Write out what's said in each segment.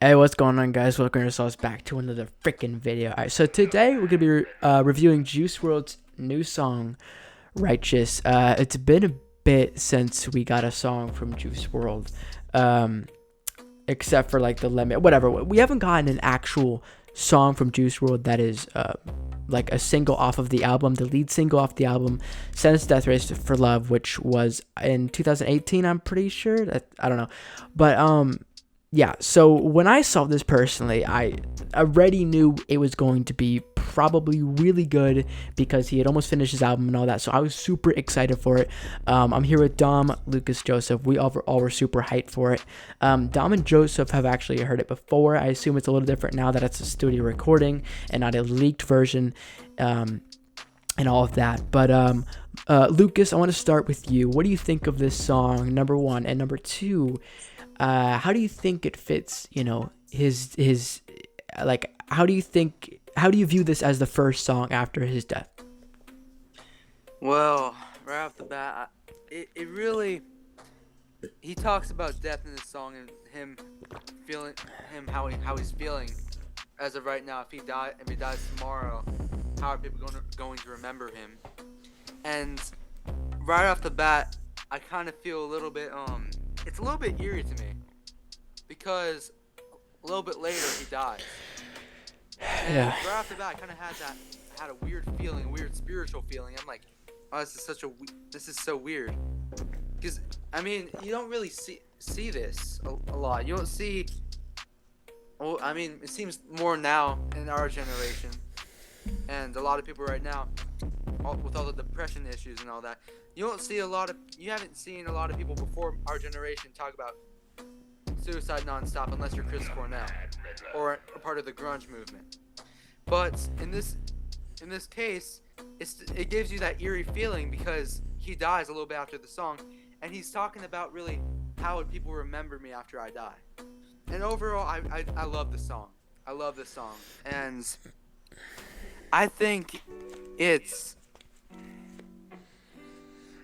Hey, what's going on, guys? Welcome yourselves back to another freaking video. Alright, so today we're gonna be reviewing Juice WRLD's new song, "Righteous." It's been a bit since we got a song from Juice WRLD, except for like the limit, whatever. We haven't gotten an actual song from Juice WRLD that is like a single off of the album, the lead single off the album, "Sentence to Death Race for Love," which was in 2018. I'm pretty sure. I don't know, but yeah, so when I saw this personally, I already knew it was going to be probably really good because he had almost finished his album and all that. So I was super excited for it. I'm here with Dom, Lucas, Joseph. We all were super hyped for it. Dom and Joseph have actually heard it before. I assume it's a little different now that it's a studio recording and not a leaked version, and all of that. But Lucas, I want to start with you. What do you think of this song, number one? And number two, how do you think it fits, his like, how do you view this as the first song after his death? Well, right off the bat, it really, he talks about death in this song and him feeling how he's feeling as of right now. If he dies tomorrow, how are people going to remember him? And right off the bat, I kind of feel a little bit it's a little bit eerie to me because a little bit later he dies. And Yeah. right off the bat, I kind of had a weird feeling, a weird spiritual feeling. I'm like, oh, this is so weird. Because I mean, you don't really see this a lot. You don't see. Well, I mean, it seems more now in our generation, and a lot of people right now, with all the depression issues and all that. You haven't seen a lot of people before our generation talk about suicide nonstop unless you're Chris Cornell or a part of the grunge movement. But in this case, it gives you that eerie feeling because he dies a little bit after the song, and he's talking about really how would people remember me after I die. And overall, I love the song. I love the song, and I think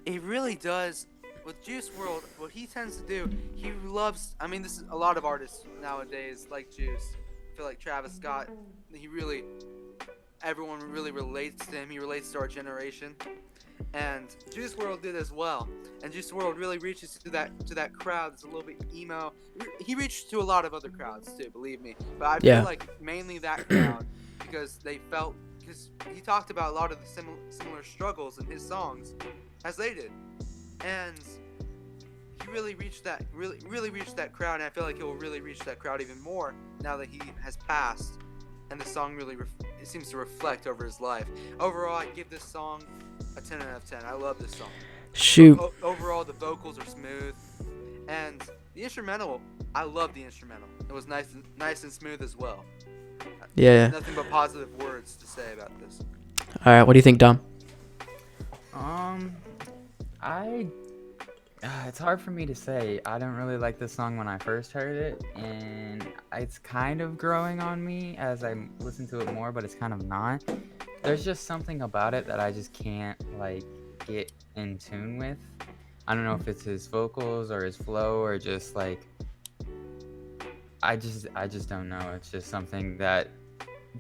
it really does. With Juice WRLD, what he tends to do, he loves. I mean, this is a lot of artists nowadays like Juice. I feel like Travis Scott. Everyone really relates to him. He relates to our generation, and Juice WRLD did as well. And Juice WRLD really reaches to that crowd that's a little bit emo. He reached to a lot of other crowds too, believe me. But I feel Yeah. like mainly that crowd because he talked about a lot of the similar struggles in his songs as they did, and he really reached that crowd, and I feel like he will really reach that crowd even more now that he has passed, and the song really it seems to reflect over his life. Overall, I give this song a 10 out of 10. I love this song. Shoot. Overall, the vocals are smooth, and the instrumental, I love the instrumental. It was nice and smooth as well. Yeah. Nothing but positive words to say about this. All right. What do you think, Dom? I it's hard for me to say. I don't really like this song when I first heard it, and it's kind of growing on me as I listen to it more, but it's kind of not. There's just something about it that I just can't like get in tune with. I don't know if it's his vocals or his flow or just like I just don't know. It's just something that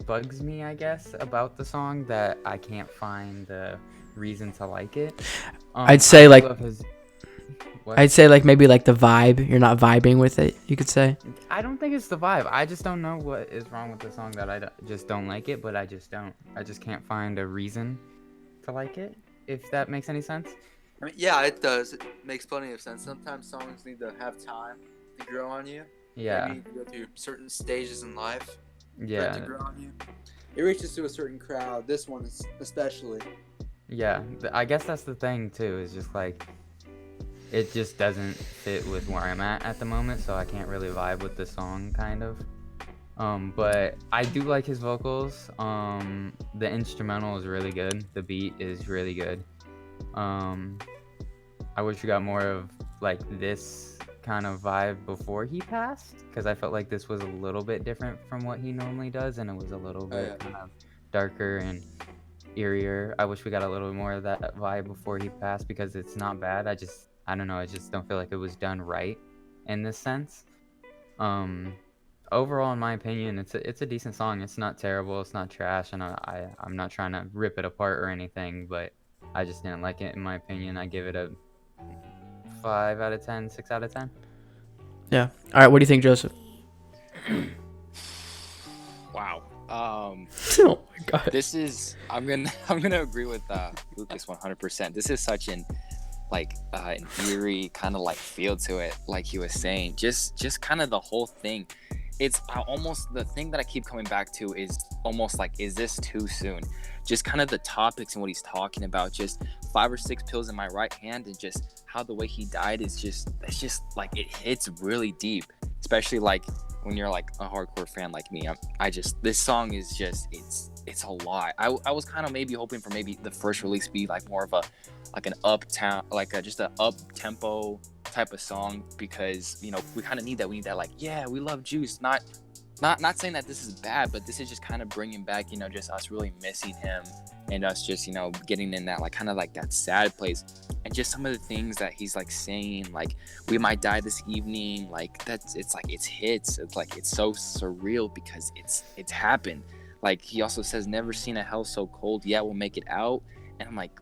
bugs me, I guess, about the song that I can't find the reason to like it. I'd say I like love his. What? I'd say like maybe like the vibe. You're not vibing with it, you could say. I don't think it's the vibe. I just don't know what is wrong with the song that just don't like it, but I just can't find a reason to like it, if that makes any sense. I mean, yeah, it does. It makes plenty of sense. Sometimes songs need to have time to grow on you. Yeah. Maybe you go through certain stages in life for it to Yeah. grow on you. It reaches to a certain crowd. This one is especially. Yeah. I guess that's the thing too, is just like it just doesn't fit with where I'm at the moment, so I can't really vibe with the song kind of. But I do like his vocals. The instrumental is really good. The beat is really good. I wish we got more of like this kind of vibe before he passed, because I felt like this was a little bit different from what he normally does, and it was a little bit kind of darker and eerier. I wish we got a little more of that vibe before he passed, because it's not bad. I don't know, I just don't feel like it was done right in this sense. overall, in my opinion, it's a decent song. It's not terrible. It's not trash, and I'm not trying to rip it apart or anything, but I just didn't like it. In my opinion, I give it a 5 out of 10, 6 out of 10. Yeah. All right. What do you think, Joseph? Wow. Oh my god. This is I'm gonna agree with Lucas 100%. This is such an an eerie kind of like feel to it, like he was saying. Just kind of the whole thing. It's almost the thing that I keep coming back to is almost like, is this too soon? Just kind of the topics and what he's talking about. Just 5 or 6 pills in my right hand, and just how the way he died is it's just like it hits really deep, especially like when you're like a hardcore fan like me. This song is just it's a lot. I was kind of maybe hoping for maybe the first release be like more of an uptown, just a up tempo type of song, because we kind of need that. We need that, like, yeah, we love Juice. Not saying that this is bad, but this is just kind of bringing back just us really missing him, and us just getting in that like kind of like that sad place, and just some of the things that he's like saying, like, we might die this evening, like it's hits. It's like it's so surreal because it's happened. Like, he also says, never seen a hell so cold, yeah, we'll make it out. And I'm like,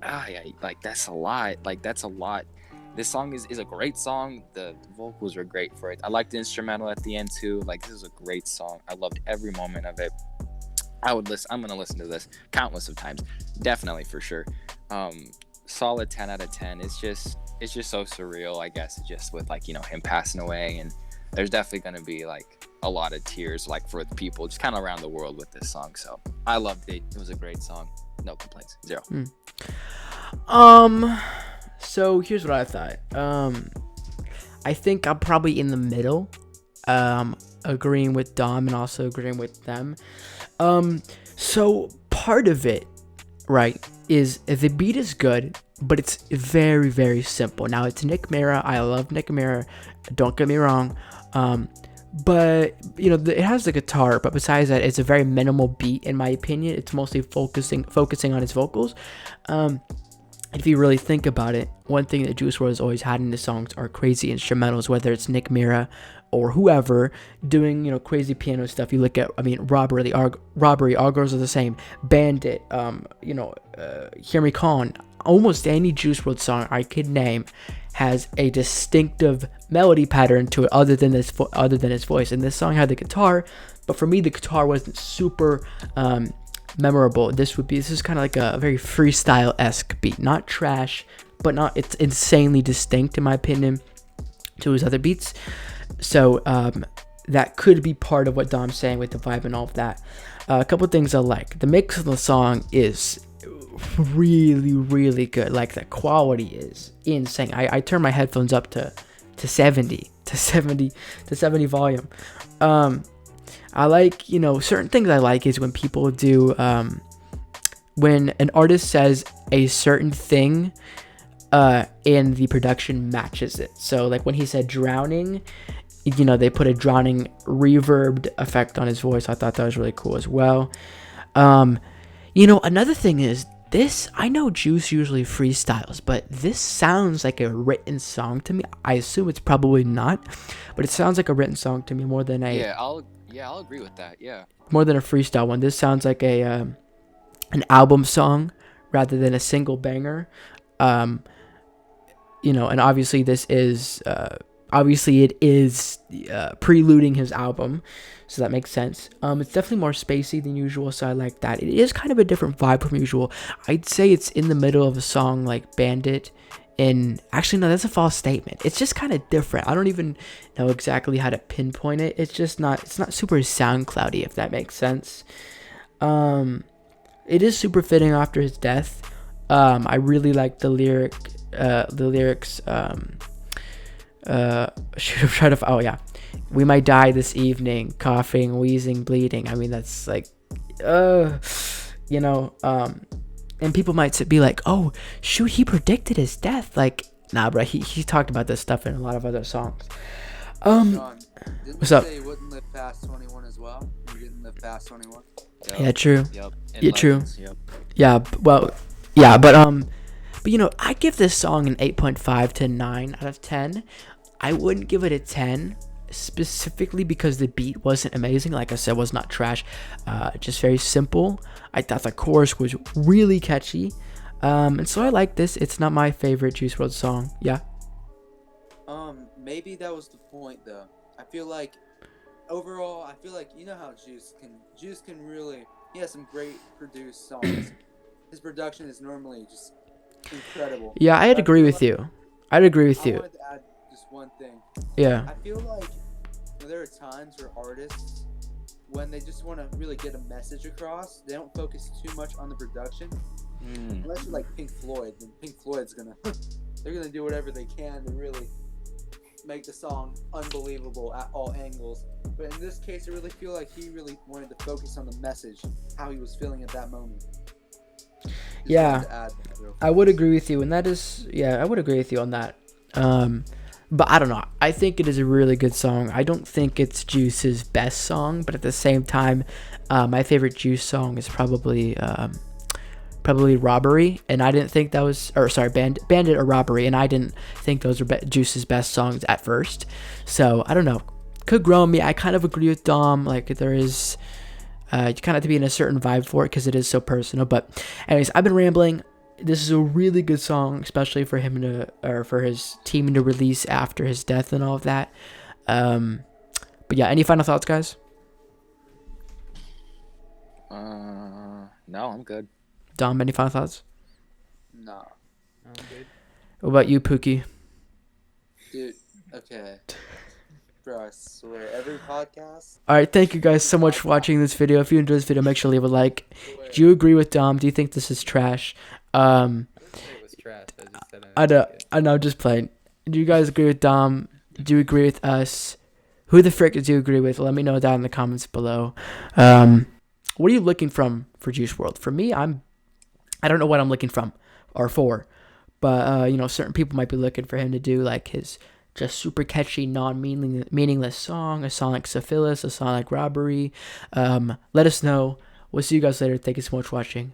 yeah, like that's a lot. Like, that's a lot. This song is a great song. The vocals are great for it. I like the instrumental at the end too. Like, this is a great song. I loved every moment of it. I'm gonna listen to this countless of times, definitely, for sure. Solid 10 out of 10. It's just so surreal, I guess, just with like him passing away, and there's definitely gonna be like a lot of tears like for people just kind of around the world with this song. So I loved it. It was a great song. No complaints. 0. So here's what I thought. I think I'm probably in the middle, agreeing with Dom and also agreeing with them. So part of it, right, is the beat is good, but it's very, very simple. Now, it's Nick Mira. I love Nick Mira. Don't get me wrong. But it has the guitar, but besides that, it's a very minimal beat in my opinion. It's mostly focusing on his vocals. If you really think about it, one thing that Juice WRLD has always had in his songs are crazy instrumentals, whether it's Nick Mira or whoever doing crazy piano stuff. You look at, Robbery, All Girls Are the Same, Bandit, Hear Me Calling. Almost any Juice WRLD song I could name has a distinctive melody pattern to it, other than his voice. And this song had the guitar, but for me the guitar wasn't super memorable. This is kind of like a very freestyle-esque beat, not trash, but it's insanely distinct in my opinion to his other beats. So that could be part of what Dom's saying with the vibe and all of that. A couple things I like. The mix of the song is really, really good. Like, the quality is insane. I turn my headphones up to 70 volume. I like, certain things I like is when people do, when an artist says a certain thing, and the production matches it. So, like, when he said drowning, they put a drowning reverbed effect on his voice. I thought that was really cool as well. Another thing is, I know Juice usually freestyles, but this sounds like a written song to me. I assume it's probably not, but it sounds like a written song to me more than I'll agree with that. Yeah. More than a freestyle one. This sounds like an album song rather than a single banger. And obviously this is it is preluding his album, so that makes sense. It's definitely more spacey than usual, so I like that. It is kind of a different vibe from usual. I'd say it's in the middle of a song like Bandit, and actually no, that's a false statement. It's just kind of different. I don't even know exactly how to pinpoint it. It's not super SoundCloudy, if that makes sense. It is super fitting after his death. I really like the lyrics. We might die this evening, coughing, wheezing, bleeding. That's like, and people might be like, oh shoot, he predicted his death. Like, nah, bro, he talked about this stuff in a lot of other songs. Sean, what's up? Say he wouldn't live past 21 as well. He didn't live past 21. Yep. Yeah, true. Yep. Yeah, true. Yep. Yeah, well, yeah, but I give this song an 8.5 to 9 out of 10. I wouldn't give it a 10, specifically because the beat wasn't amazing. Like I said, was not trash, just very simple. I thought the chorus was really catchy, and so I like this. It's not my favorite Juice WRLD song. Yeah. Maybe that was the point though. I feel like overall, I feel like you know how Juice can really. He has some great produced songs. His production is normally just incredible. Yeah, I'd agree with you. I'd agree with I you. wanted to add just one thing. Yeah. I feel like there are times where artists, when they just want to really get a message across, they don't focus too much on the production. Unless you're like Pink Floyd, then Pink Floyd's they're gonna do whatever they can to really make the song unbelievable at all angles. But in this case, I really feel like he really wanted to focus on the message, how he was feeling at that moment. Just Yeah. wanted to add that real I would agree with you, and that is, I would agree with you on that. But I don't know. I think it is a really good song. I don't think it's Juice's best song, but at the same time, my favorite Juice song is probably Robbery, and I didn't think that was, or sorry, Bandit or Robbery, and I didn't think those were Juice's best songs at first. So I don't know. Could grow on me. I kind of agree with Dom. Like there is, you kind of have to be in a certain vibe for it because it is so personal. But anyways, I've been rambling. This is a really good song, especially for him or for his team to release after his death and all of that. But yeah, any final thoughts, guys? No, I'm good. Dom, any final thoughts? Nah. I'm good. What about you, Pookie? Dude, okay. Bro, I swear, every podcast. All right, thank you guys so much for watching this video. If you enjoyed this video, make sure to leave a like. Do you agree with Dom? Do you think this is trash? It was trash. I just said I know, I'm just playing. Do you guys agree with Dom? Do you agree with us? Who the frick do you agree with? Let me know down in the comments below. What are you looking for Juice WRLD? For me, I don't know what I'm looking from or for, but certain people might be looking for him to do like his just super catchy, non-meaningless song, a song like Syphilis, a song like Robbery. Let us know. We'll see you guys later. Thank you so much for watching.